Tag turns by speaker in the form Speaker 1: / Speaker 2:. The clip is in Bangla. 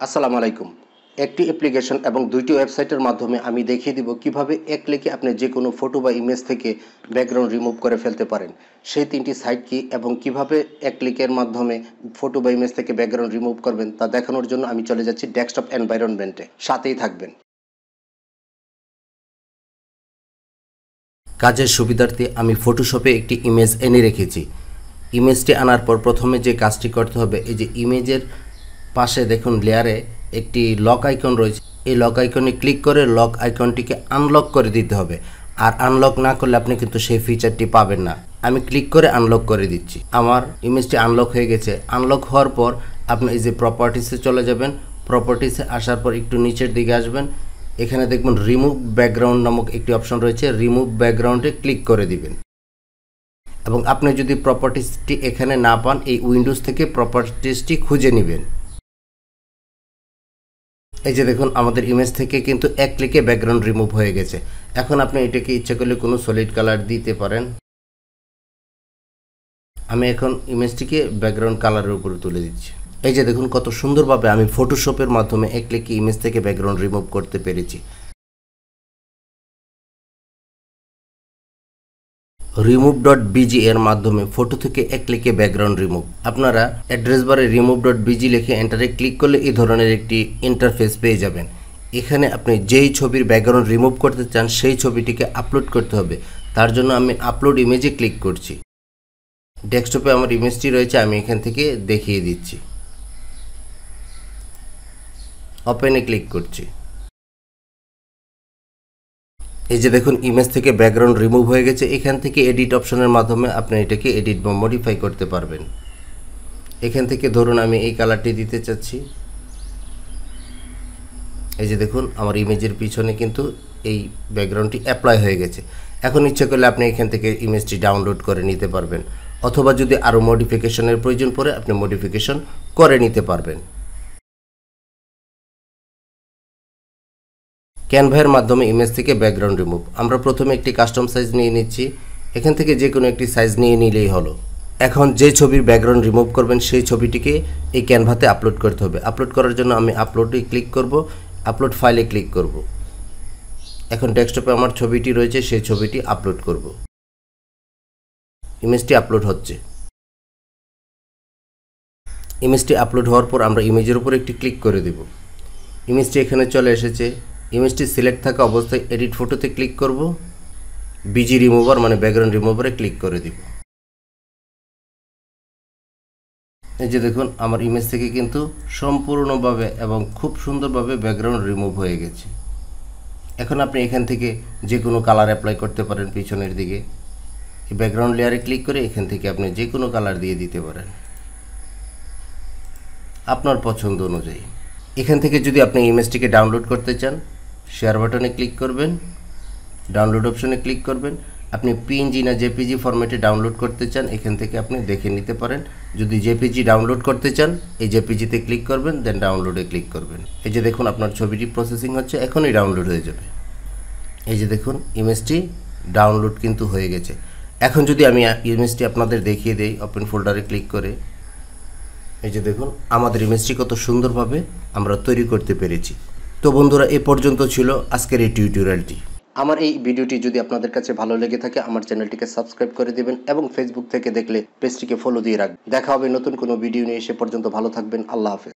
Speaker 1: আসসালামু আলাইকুম। একটি অ্যাপ্লিকেশন এবং দুইটি ওয়েবসাইটের মাধ্যমে আমি দেখিয়ে দিব কিভাবে এক ক্লিকে আপনি যে কোনো ফটো বা ইমেজ থেকে ব্যাকগ্রাউন্ড রিমুভ করে ফেলতে পারেন। সেই তিনটি সাইট কি এবং কিভাবে এক ক্লিকের মাধ্যমে ফটো বা ইমেজ থেকে ব্যাকগ্রাউন্ড রিমুভ করবেন তা দেখানোর জন্য আমি চলে যাচ্ছি ডেস্কটপ এনভায়রনমেন্টে। সাথেই থাকবেন। কাজের সুবিধার্থে আমি ফটোশপে একটি ইমেজ এনে রেখেছি। ইমেজটি আনার পর প্রথমে যে কাজটি করতে হবে, এই যে ইমেজের পাশে দেখুন লেয়ারে একটি লক আইকন রয়েছে, এই লক আইকনে ক্লিক করে লক আইকনটিকে আনলক করে দিতে হবে। আর আনলক না করলে আপনি কিন্তু সেই ফিচারটি পাবেন না। আমি ক্লিক করে আনলক করে দিচ্ছি। আমার ইমেজটি আনলক হয়ে গেছে। আনলক হওয়ার পর আপনি এই যে প্রপার্টিসে চলে যাবেন। প্রপার্টিসে আসার পর একটু নিচের দিকে আসবেন, এখানে দেখবেন রিমুভ ব্যাকগ্রাউন্ড নামক একটি অপশন রয়েছে। রিমুভ ব্যাকগ্রাউন্ডে ক্লিক করে দিবেন এবং আপনি যদি প্রপার্টিসটি এখানে না পান, এই উইন্ডোজ থেকে প্রপার্টিসটি খুঁজে নেবেন। এই যে দেখুন আমাদের ইমেজ থেকে কিন্তু এক ক্লিকে ব্যাকগ্রাউন্ড রিমুভ হয়ে গেছে। এখন আপনি এটাকে ইচ্ছা করলে কোনো সলিড কালার দিতে পারেন। আমি এখন ইমেজটিকে ব্যাকগ্রাউন্ড কালারের উপরে তুলে দিচ্ছি। এই যে দেখুন কত সুন্দরভাবে আমি ফটোশপের মাধ্যমে এক ক্লিকে ইমেজ থেকে ব্যাকগ্রাউন্ড রিমুভ করতে পেরেছি। remove.bg এর মাধ্যমে ফটো থেকে এক ক্লিকে ব্যাকগ্রাউন্ড রিমুভ। আপনারা অ্যাড্রেস বারে remove.bg লিখে এন্টারে ক্লিক করলে এই ধরনের একটি ইন্টারফেস পেয়ে যাবেন। এখানে আপনি যেই ছবির ব্যাকগ্রাউন্ড রিমুভ করতে চান সেই ছবিটিকে আপলোড করতে হবে। তার জন্য আমি আপলোড ইমেজে ক্লিক করছি। ডেস্কটপে আমার ইমেজটি রয়েছে, আমি এখান থেকে দেখিয়ে দিচ্ছি। ওপেনে ক্লিক করছি। এই যে দেখুন ইমেজ থেকে ব্যাকগ্রাউন্ড রিমুভ হয়ে গেছে। এখান থেকে এডিট অপশনের মাধ্যমে আপনি এটাকে এডিট বা মডিফাই করতে পারবেন। এখান থেকে ধরুন আমি এই কালারটি দিতে চাচ্ছি। এই যে দেখুন আমার ইমেজের পিছনে কিন্তু এই ব্যাকগ্রাউন্ডটি অ্যাপ্লাই হয়ে গেছে। এখন ইচ্ছা করলে আপনি এখান থেকে ইমেজটি ডাউনলোড করে নিতে পারবেন, অথবা যদি আরও মডিফিকেশনের প্রয়োজন পড়ে আপনি মডিফিকেশন করে নিতে পারবেন। ক্যানভার মাধ্যমে ইমেজ থেকে ব্যাকগ্রাউন্ড রিমুভ। আমরা প্রথমে একটি কাস্টম সাইজ নিয়ে নিচ্ছি। এখান থেকে যে কোনো একটি সাইজ নিয়ে নিলেই হলো। এখন যে ছবির ব্যাকগ্রাউন্ড রিমুভ করবেন সেই ছবিটিকে এই ক্যানভাতে আপলোড করতে হবে। আপলোড করার জন্য আমি আপলোডে ক্লিক করব, আপলোড ফাইলে ক্লিক করব। এখন ডেস্কটপে আমার ছবিটি রয়েছে, সেই ছবিটি আপলোড করব। ইমেজটি আপলোড হচ্ছে। ইমেজটি আপলোড হওয়ার পর আমরা ইমেজের উপর একটি ক্লিক করে দেব। ইমেজটি এখানে চলে এসেছে। ইমেজটি সিলেক্ট থাকা অবস্থায় এডিট ফটোতে ক্লিক করব, বিজি রিমুভার মানে ব্যাকগ্রাউন্ড রিমুভারে ক্লিক করে দিব। এই যে দেখুন আমার ইমেজ থেকে কিন্তু সম্পূর্ণভাবে এবং খুব সুন্দরভাবে ব্যাকগ্রাউন্ড রিমুভ হয়ে গেছে। এখন আপনি এখান থেকে যে কোনো কালার অ্যাপ্লাই করতে পারেন পিছনের দিকে। এই ব্যাকগ্রাউন্ড লেয়ারে ক্লিক করে এখান থেকে আপনি যে কোনো কালার দিয়ে দিতে পারেন আপনার পছন্দ অনুযায়ী। এখান থেকে যদি আপনি ইমেজটিকে ডাউনলোড করতে চান, শেয়ার বাটনে ক্লিক করবেন, ডাউনলোড অপশনে ক্লিক করবেন। আপনি পিএনজি না জেপিজি ফরম্যাটে ডাউনলোড করতে চান, এখান থেকে আপনি দেখে নিতে পারেন। যদি জেপিজি ডাউনলোড করতে চান, এই জেপিজিতে ক্লিক করবেন, দেন ডাউনলোডে ক্লিক করবেন। এই যে দেখুন আপনার ছবিটি প্রসেসিং হচ্ছে, এখনই ডাউনলোড হয়ে যাবে। এই যে দেখুন ইমেজটি ডাউনলোড কিন্তু হয়ে গেছে। এখন যদি আমি ইমেজটি আপনাদের দেখিয়ে দেই ওপেন ফোল্ডারে ক্লিক করে, এই যে দেখুন আমাদের ইমেজটি কত সুন্দরভাবে আমরা তৈরি করতে পেরেছি। তো বন্ধুরা, এ পর্যন্ত ছিল আজকের এই টিউটোরিয়ালটি। আমার এই ভিডিওটি যদি আপনাদের কাছে ভালো লেগে থাকে আমার চ্যানেলটিকে সাবস্ক্রাইব করে দেবেন এবং ফেসবুক থেকে দেখলে পেজটিকে ফলো দিয়ে রাখবেন। দেখা হবে নতুন কোনো ভিডিও নিয়ে। সে পর্যন্ত ভালো থাকবেন। আল্লাহ হাফেজ।